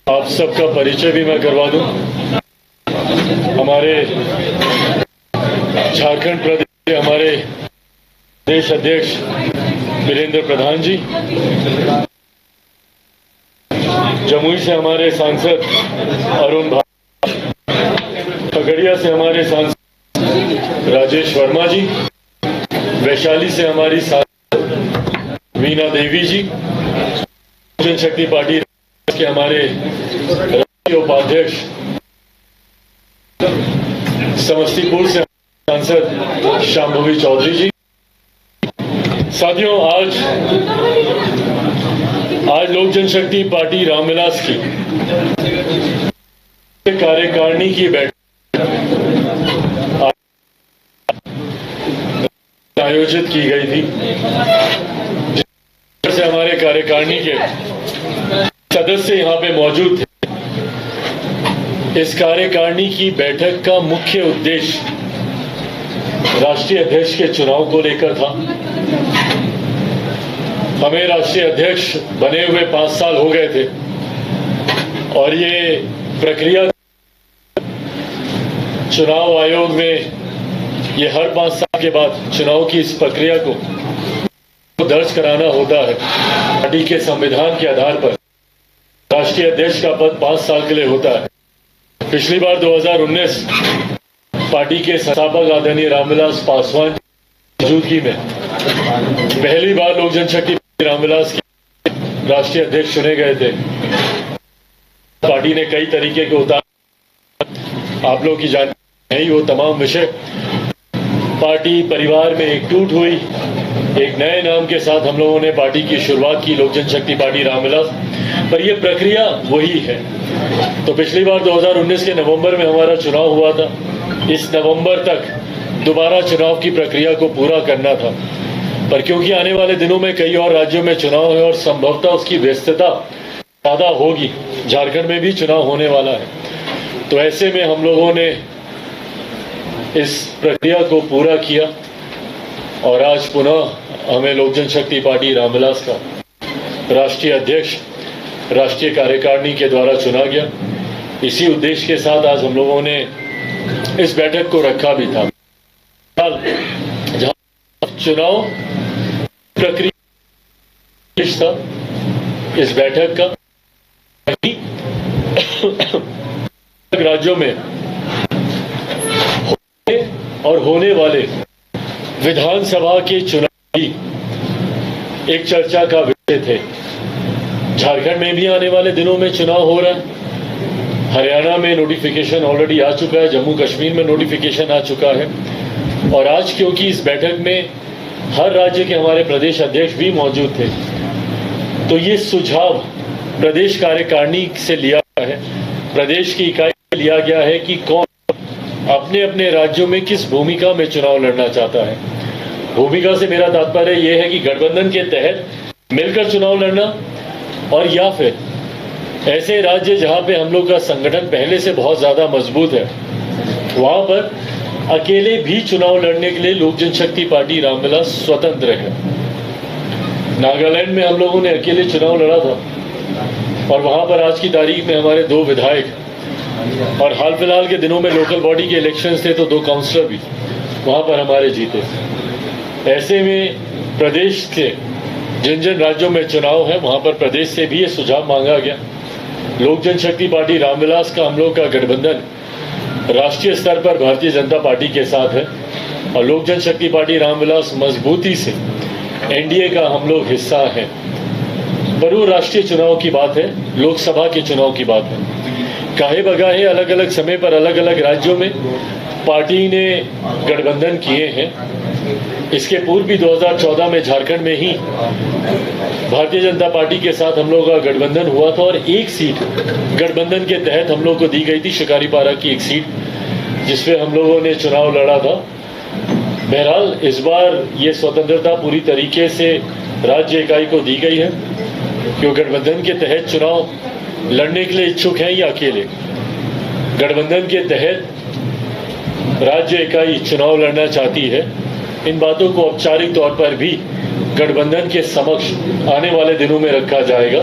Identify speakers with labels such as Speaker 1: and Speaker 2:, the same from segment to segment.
Speaker 1: आप सबका परिचय भी मैं करवा दूं। हमारे झारखंड प्रदेश के हमारे प्रदेश अध्यक्ष वीरेंद्र प्रधान जी, जमुई से हमारे सांसद अरुण भाई, खगड़िया से हमारे सांसद राजेश वर्मा जी, वैशाली से हमारी सांसद वीना देवी जी, जनशक्ति पार्टी के हमारे राष्ट्रीय उपाध्यक्ष, समस्तीपुर से सांसद शांभवी चौधरी जी। साथियों, आज लोक जनशक्ति पार्टी रामविलास की कार्यकारिणी की बैठक आयोजित की गई थी, जिससे हमारे कार्यकारिणी के सदस्य यहाँ पे मौजूद थे। इस कार्यकारिणी की बैठक का मुख्य उद्देश्य राष्ट्रीय अध्यक्ष के चुनाव को लेकर था। हमें राष्ट्रीय अध्यक्ष बने हुए 5 साल हो गए थे और ये प्रक्रिया चुनाव आयोग में ये हर 5 साल के बाद चुनाव की इस प्रक्रिया को दर्ज कराना होता है। पार्टी के संविधान के आधार पर राष्ट्रीय अध्यक्ष का पद 5 साल के लिए होता है। पिछली बार 2019 पार्टी के संस्थापक आदरणीय रामविलास पासवान की मौजूदगी में पहली बार लोक जनशक्ति रामविलास के राष्ट्रीय अध्यक्ष चुने गए थे। पार्टी ने कई तरीके के उतार, आप लोग की जानकारी है ही वो तमाम विषय। पार्टी परिवार में एकजुट हुई, एक नए नाम के साथ हम लोगों ने पार्टी की शुरुआत की, लोक जनशक्ति पार्टी रामविलास। पर यह प्रक्रिया वही है। तो पिछली बार 2019 के नवंबर में हमारा चुनाव हुआ था। इस नवंबर तक दोबारा चुनाव की प्रक्रिया को पूरा करना था, पर क्योंकि आने वाले दिनों में कई और राज्यों में चुनाव है और संभवतः उसकी व्यस्तता ज्यादा होगी, झारखंड में भी चुनाव होने वाला है, तो ऐसे में हम लोगों ने इस प्रक्रिया को पूरा किया और आज पुनः हमें लोक जनशक्ति पार्टी रामविलास का राष्ट्रीय अध्यक्ष राष्ट्रीय कार्यकारिणी के द्वारा चुना गया। इसी उद्देश्य के साथ आज हम लोगों ने इस बैठक को रखा भी था। जहां चुनाव प्रक्रिया था इस बैठक का, राज्यों में और होने वाले विधानसभा के चुनाव एक चर्चा का विषय थे। झारखंड में भी आने वाले दिनों में चुनाव हो रहा है। हरियाणा में नोटिफिकेशन ऑलरेडी आ चुका है, जम्मू कश्मीर में नोटिफिकेशन आ चुका है। और आज क्योंकि इस बैठक में हर राज्य के हमारे प्रदेश अध्यक्ष भी मौजूद थे, तो ये सुझाव प्रदेश कार्यकारिणी से लिया गया है, प्रदेश की इकाई से लिया गया है कि कौन अपने अपने राज्यों में किस भूमिका में चुनाव लड़ना चाहता है। भूमिका से मेरा तात्पर्य यह है कि गठबंधन के तहत मिलकर चुनाव लड़ना, और या फिर ऐसे राज्य जहां पे हम लोग का संगठन पहले से बहुत ज्यादा मजबूत है, वहां पर अकेले भी चुनाव लड़ने के लिए लोक जनशक्ति पार्टी रामविलास स्वतंत्र है। नागालैंड में हम लोगों ने अकेले चुनाव लड़ा था और वहां पर आज की तारीख में हमारे 2 विधायक, और हाल फिलहाल के दिनों में लोकल बॉडी के इलेक्शंस थे तो 2 काउंसलर भी वहां पर हमारे जीते। ऐसे में प्रदेश के जिन जिन राज्यों में चुनाव है वहां पर प्रदेश से भी ये सुझाव मांगा गया। लोक जनशक्ति पार्टी रामविलास का हम लोग का गठबंधन राष्ट्रीय स्तर पर भारतीय जनता पार्टी के साथ है और लोक जनशक्ति पार्टी रामविलास मजबूती से एनडीए का हम लोग हिस्सा है। पर वो राष्ट्रीय चुनाव की बात है, लोकसभा के चुनाव की बात है। काहे बगाहे अलग अलग समय पर अलग अलग राज्यों में पार्टी ने गठबंधन किए हैं। इसके पूर्व भी 2014 में झारखंड में ही भारतीय जनता पार्टी के साथ हम लोग का गठबंधन हुआ था और एक सीट गठबंधन के तहत हम लोग को दी गई थी, शिकारीपारा की एक सीट, जिसपे हम लोगों ने चुनाव लड़ा था। बहरहाल इस बार ये स्वतंत्रता पूरी तरीके से राज्य इकाई को दी गई है कि वो गठबंधन के तहत चुनाव लड़ने के लिए इच्छुक हैं या अकेले। गठबंधन के तहत राज्य इकाई चुनाव लड़ना चाहती है। इन बातों को औपचारिक तौर पर भी गठबंधन के समक्ष आने वाले दिनों में रखा जाएगा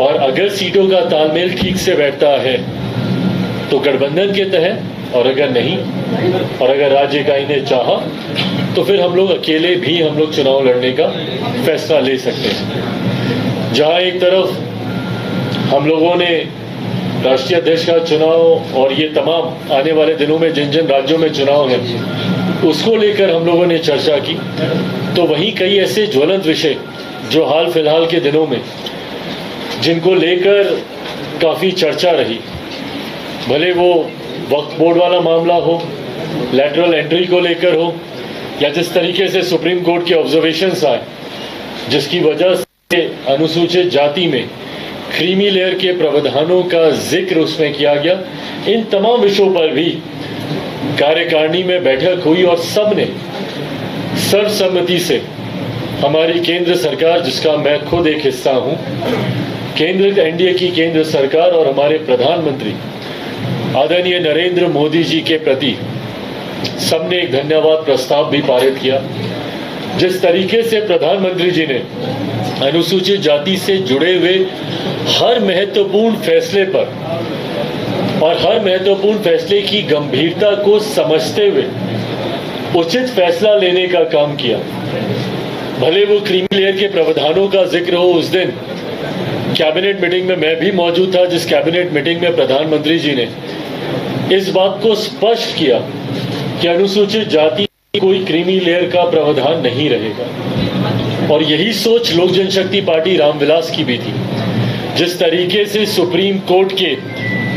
Speaker 1: और अगर सीटों का तालमेल ठीक से बैठता है तो गठबंधन के तहत, और अगर नहीं और अगर राज्य इकाई ने चाहा तो फिर हम लोग अकेले भी हम लोग चुनाव लड़ने का फैसला ले सकते हैं। जहां एक तरफ हम लोगों ने राष्ट्रीय अध्यक्ष का चुनाव और ये तमाम आने वाले दिनों में जिन जिन राज्यों में चुनाव है उसको लेकर हम लोगों ने चर्चा की, तो वहीं कई ऐसे ज्वलंत विषय जो हाल फिलहाल के दिनों में जिनको लेकर काफ़ी चर्चा रही, भले वो वक्फ बोर्ड वाला मामला हो, लैटरल एंट्री को लेकर हो, या जिस तरीके से सुप्रीम कोर्ट के ऑब्जर्वेशंस आए जिसकी वजह से अनुसूचित जाति में क्रीमी लेयर के प्रावधानों का जिक्र उसमें किया गया, इन तमाम विषयों पर भी कार्यकारिणी में बैठक हुई और सबने सर्वसम्मति से हमारी केंद्र सरकार, जिसका मैं खुद एक हिस्सा हूं, केंद्र एनडीए की केंद्र सरकार और हमारे प्रधानमंत्री आदरणीय नरेंद्र मोदी जी के प्रति सबने एक धन्यवाद प्रस्ताव भी पारित किया। जिस तरीके से प्रधानमंत्री जी ने अनुसूचित जाति से जुड़े हुए हर महत्वपूर्ण फैसले पर और हर महत्वपूर्ण फैसले की गंभीरता को समझते हुए उचित फैसला लेने का काम किया, भले वो क्रीमी लेयर के प्रावधानों का जिक्र हो। उस दिन कैबिनेट मीटिंग में मैं भी मौजूद था, जिस कैबिनेट मीटिंग में प्रधानमंत्री जी ने इस बात को स्पष्ट किया कि अनुसूचित जाति कोई क्रीमी लेयर का प्रावधान नहीं रहेगा। और यही सोच लोक जनशक्ति पार्टी रामविलास की भी थी। जिस तरीके से सुप्रीम कोर्ट के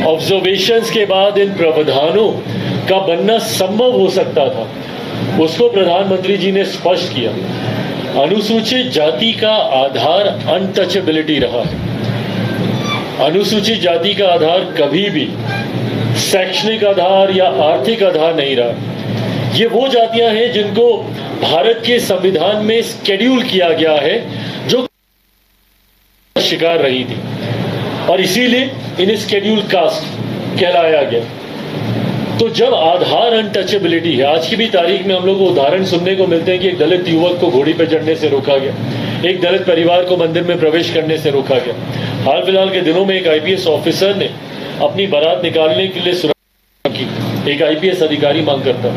Speaker 1: ऑब्जर्वेशंस के बाद इन प्रावधानों का बनना संभव हो सकता था, उसको प्रधानमंत्री जी ने स्पष्ट किया। अनुसूचित जाति का आधार अनटचेबिलिटी रहा है। अनुसूचित जाति का आधार कभी भी शैक्षणिक आधार या आर्थिक आधार नहीं रहा। ये वो जातियां हैं जिनको भारत के संविधान में शेड्यूल किया गया है, जो शिकार रही थी और इसीलिए इन्हें शेड्यूल कास्ट कहलाया गया। तो जब आधार अनटचेबिलिटी है, आज की भी तारीख में हम लोग को उदाहरण सुनने को मिलते हैं कि एक दलित युवक को घोड़ी पर चढ़ने से रोका गया, एक दलित परिवार को मंदिर में प्रवेश करने से रोका गया। हाल फिलहाल के दिनों में एक आईपीएस ऑफिसर ने अपनी बारात निकालने के लिए सुरक्षा की। एक आईपीएस अधिकारी मांग करता,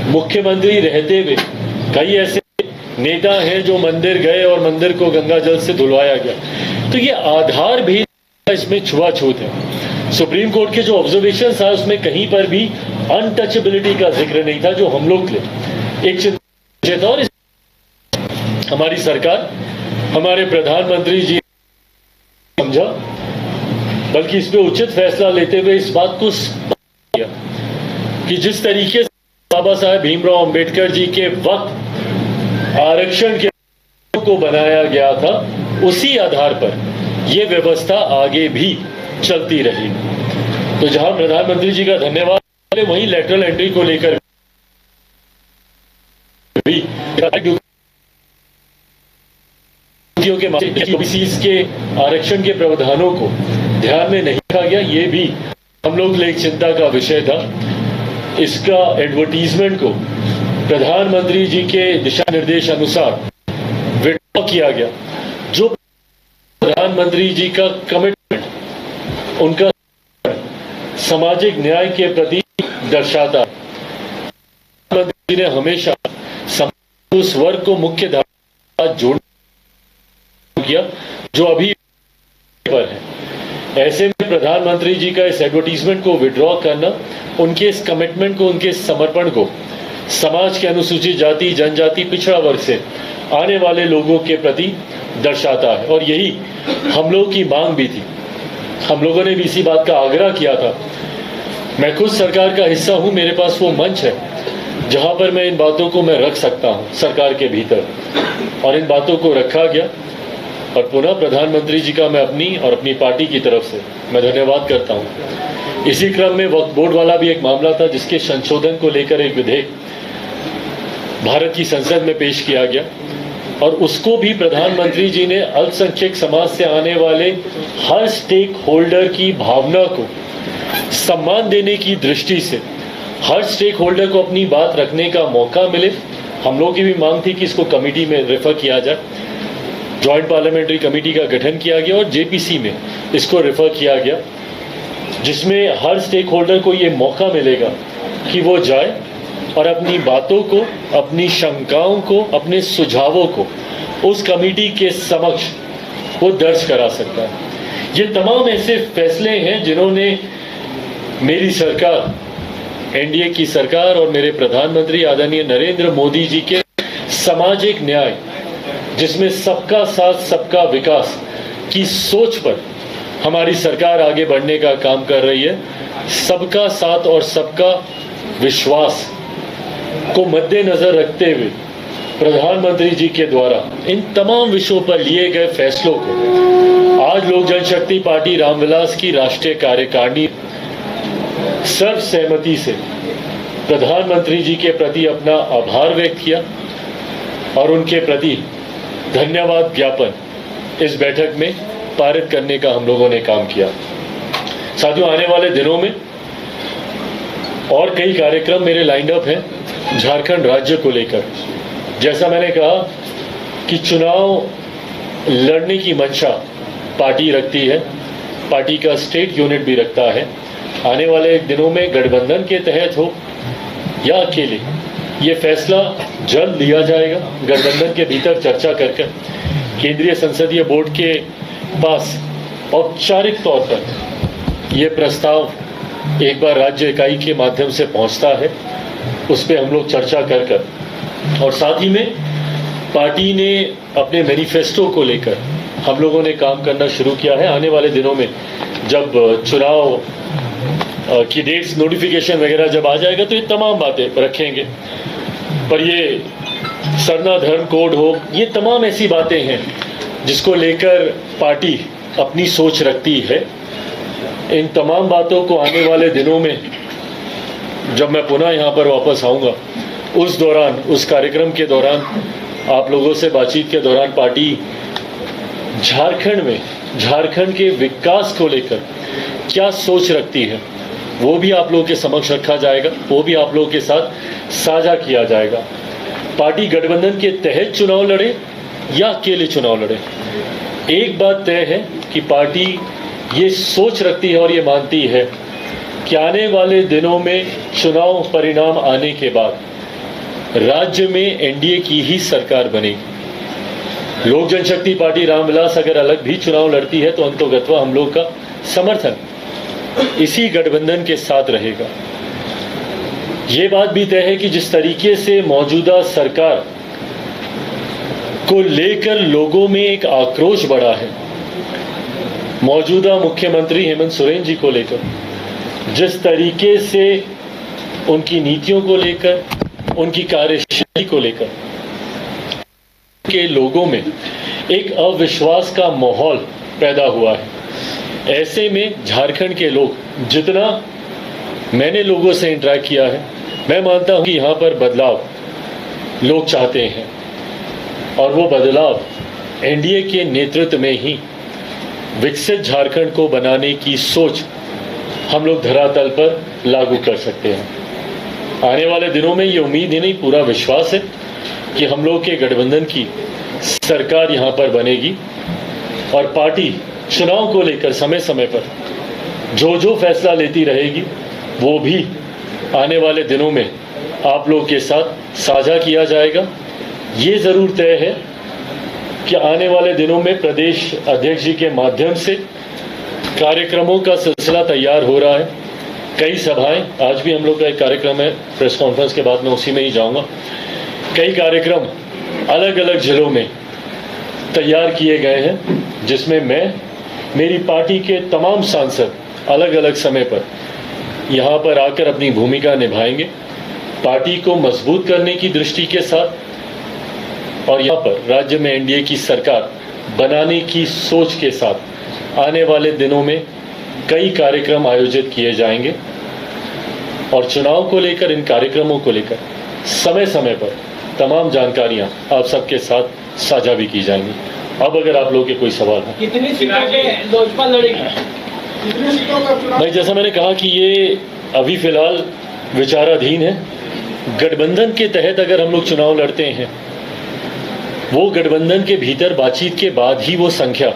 Speaker 1: मुख्यमंत्री रहते हुए कई ऐसे नेता हैं जो मंदिर गए और मंदिर को गंगा जल से धुलवाया गया। तो ये आधार भी इसमें छुआछूत है। सुप्रीम कोर्ट के जो ऑब्जर्वेशन था उसमें कहीं पर भी अनटचेबिलिटी का जिक्र नहीं था, जो हम लोग थे एक चिंता। और हमारी सरकार, हमारे प्रधानमंत्री जी समझा, बल्कि इस पे उचित फैसला लेते हुए इस बात को किया कि जिस तरीके से बाबा साहेब भीमराव अंबेडकर जी के वक्त आरक्षण के को बनाया गया था, उसी आधार पर यह व्यवस्था आगे भी चलती रही। तो जहां प्रधानमंत्री जी का धन्यवाद, वहीं लेटरल एंट्री को लेकर भी ओबीसीज के आरक्षण के प्रावधानों को ध्यान में नहीं रखा गया, ये भी हम लोग लिए एक चिंता का विषय था। इसका एडवर्टीजमेंट को प्रधानमंत्री जी के दिशा निर्देश अनुसार विड्रॉ किया गया, जो प्रधानमंत्री जी का कमिटमेंट, उनका सामाजिक न्याय के प्रति दर्शाता है। प्रधानमंत्री ने हमेशा उस वर्ग को मुख्य धारा जोड़ना किया जो अभी पर है। ऐसे में प्रधानमंत्री जी का इस एडवर्टीजमेंट को विड्रॉ करना उनके इस कमिटमेंट को, उनके इस समर्पण को समाज के अनुसूचित जाति, जनजाति, पिछड़ा वर्ग से आने वाले लोगों के प्रति दर्शाता है। और यही हम लोगों की मांग भी थी। हम लोगों ने भी इसी बात का आग्रह किया था। मैं खुद सरकार का हिस्सा हूं, मेरे पास वो मंच है जहां पर मैं इन बातों को मैं रख सकता हूं सरकार के भीतर, और इन बातों को रखा गया। और पुनः प्रधानमंत्री जी का मैं अपनी और अपनी पार्टी की तरफ से मैं धन्यवाद करता हूं। इसी क्रम में वक्फ बोर्ड वाला भी एक मामला था, जिसके संशोधन को लेकर एक विधेयक भारत की संसद में पेश किया गया, और उसको भी प्रधानमंत्री जी ने अल्पसंख्यक समाज से आने वाले हर स्टेक होल्डर की भावना को सम्मान देने की दृष्टि से, हर स्टेक होल्डर को अपनी बात रखने का मौका मिले, हम लोगों की भी मांग थी कि इसको कमेटी में रेफर किया जाए। जॉइंट पार्लियामेंट्री कमेटी का गठन किया गया और जेपीसी में इसको रेफर किया गया, जिसमें हर स्टेक होल्डर को ये मौका मिलेगा कि वो जाए और अपनी बातों को, अपनी शंकाओं को, अपने सुझावों को उस कमेटी के समक्ष वो दर्ज करा सकता है। ये तमाम ऐसे फैसले हैं जिन्होंने मेरी सरकार, एनडीए की सरकार और मेरे प्रधानमंत्री आदरणीय नरेंद्र मोदी जी के सामाजिक न्याय, जिसमें सबका साथ सबका विकास की सोच पर हमारी सरकार आगे बढ़ने का काम कर रही है। सबका साथ और सबका विश्वास को मद्देनजर रखते हुए प्रधानमंत्री जी के द्वारा इन तमाम विषयों पर लिए गए फैसलों को आज लोक जनशक्ति पार्टी रामविलास की राष्ट्रीय कार्यकारिणी सर्वसहमति से प्रधानमंत्री जी के प्रति अपना आभार व्यक्त किया और उनके प्रति धन्यवाद ज्ञापन इस बैठक में पारित करने का हम लोगों ने काम किया। साथियों, आने वाले दिनों में और कई कार्यक्रम मेरे लाइंड अप हैं झारखंड राज्य को लेकर। जैसा मैंने कहा कि चुनाव लड़ने की मंशा पार्टी रखती है, पार्टी का स्टेट यूनिट भी रखता है। आने वाले दिनों में गठबंधन के तहत हो या अकेले, ये फैसला जल्द लिया जाएगा। गठबंधन के भीतर चर्चा कर केंद्रीय संसदीय बोर्ड के पास औपचारिक तौर पर यह प्रस्ताव एक बार राज्य इकाई के माध्यम से पहुंचता है, उस पर हम लोग चर्चा कर और साथ ही में पार्टी ने अपने मैनिफेस्टो को लेकर हम लोगों ने काम करना शुरू किया है। आने वाले दिनों में जब चुनाव की डेट्स नोटिफिकेशन वगैरह जब आ जाएगा तो ये तमाम बातें रखेंगे, पर ये सरना धर्म कोड हो, ये तमाम ऐसी बातें हैं जिसको लेकर पार्टी अपनी सोच रखती है। इन तमाम बातों को आने वाले दिनों में जब मैं पुनः यहाँ पर वापस आऊँगा, उस दौरान, उस कार्यक्रम के दौरान, आप लोगों से बातचीत के दौरान पार्टी झारखंड में, झारखंड के विकास को लेकर क्या सोच रखती है, वो भी आप लोगों के समक्ष रखा जाएगा, वो भी आप लोगों के साथ साझा किया जाएगा। पार्टी गठबंधन के तहत चुनाव लड़े या अकेले चुनाव लड़े, एक बात तय है कि पार्टी ये सोच रखती है और ये मानती है कि आने वाले दिनों में चुनाव परिणाम आने के बाद राज्य में एनडीए की ही सरकार बनेगी। लोक जनशक्ति पार्टी रामविलास अगर अलग भी चुनाव लड़ती है तो अंतोगत्वा हम लोग का समर्थन इसी गठबंधन के साथ रहेगा। ये बात भी तय है कि जिस तरीके से मौजूदा सरकार को लेकर लोगों में एक आक्रोश बढ़ा है, मौजूदा मुख्यमंत्री हेमंत सोरेन जी को लेकर, जिस तरीके से उनकी नीतियों को लेकर, उनकी कार्यशैली को लेकर के लोगों में एक अविश्वास का माहौल पैदा हुआ है। ऐसे में झारखंड के लोग, जितना मैंने लोगों से इंटरेक्ट किया है, मैं मानता हूं कि यहाँ पर बदलाव लोग चाहते हैं और वो बदलाव एनडीए के नेतृत्व में ही विकसित झारखंड को बनाने की सोच हम लोग धरातल पर लागू कर सकते हैं। आने वाले दिनों में ये उम्मीद ही नहीं, पूरा विश्वास है कि हम लोग के गठबंधन की सरकार यहाँ पर बनेगी और पार्टी चुनाव को लेकर समय समय पर जो फैसला लेती रहेगी वो भी आने वाले दिनों में आप लोग के साथ साझा किया जाएगा। ये ज़रूर तय है कि आने वाले दिनों में प्रदेश अध्यक्ष जी के माध्यम से कार्यक्रमों का सिलसिला तैयार हो रहा है। कई सभाएं, आज भी हम लोग का एक कार्यक्रम है, प्रेस कॉन्फ्रेंस के बाद मैं उसी में ही जाऊंगा। कई कार्यक्रम अलग अलग जिलों में तैयार किए गए हैं, जिसमें मैं, मेरी पार्टी के तमाम सांसद अलग अलग समय पर यहाँ पर आकर अपनी भूमिका निभाएंगे, पार्टी को मजबूत करने की दृष्टि के साथ और यहाँ पर राज्य में एनडीए की सरकार बनाने की सोच के साथ आने वाले दिनों में कई कार्यक्रम आयोजित किए जाएंगे और चुनाव को लेकर, इन कार्यक्रमों को लेकर समय समय पर तमाम जानकारियां आप सबके साथ साझा भी की जाएंगी। अब अगर आप लोगों के कोई सवाल है।
Speaker 2: कितनी सीटों पे लोजपा लड़ेगी?
Speaker 1: भाई, जैसा मैंने कहा कि ये अभी फिलहाल विचाराधीन है, गठबंधन के तहत अगर हम लोग चुनाव लड़ते हैं, वो गठबंधन के भीतर बातचीत के बाद ही वो संख्या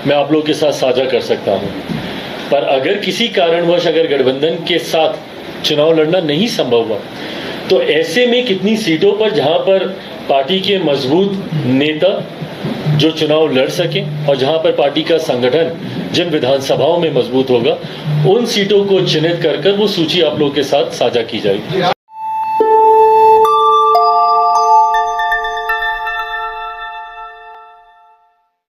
Speaker 1: मैं आप लोग के साथ साझा कर सकता हूं। पर अगर किसी कारणवश अगर गठबंधन के साथ चुनाव लड़ना नहीं संभव हुआ, तो ऐसे में कितनी सीटों पर जहां पर पार्टी के मजबूत नेता जो चुनाव लड़ सके और जहां पर पार्टी का संगठन जिन विधानसभाओं में मजबूत होगा, उन सीटों को चिन्हित कर वो सूची आप लोग के साथ साझा की जाएगी।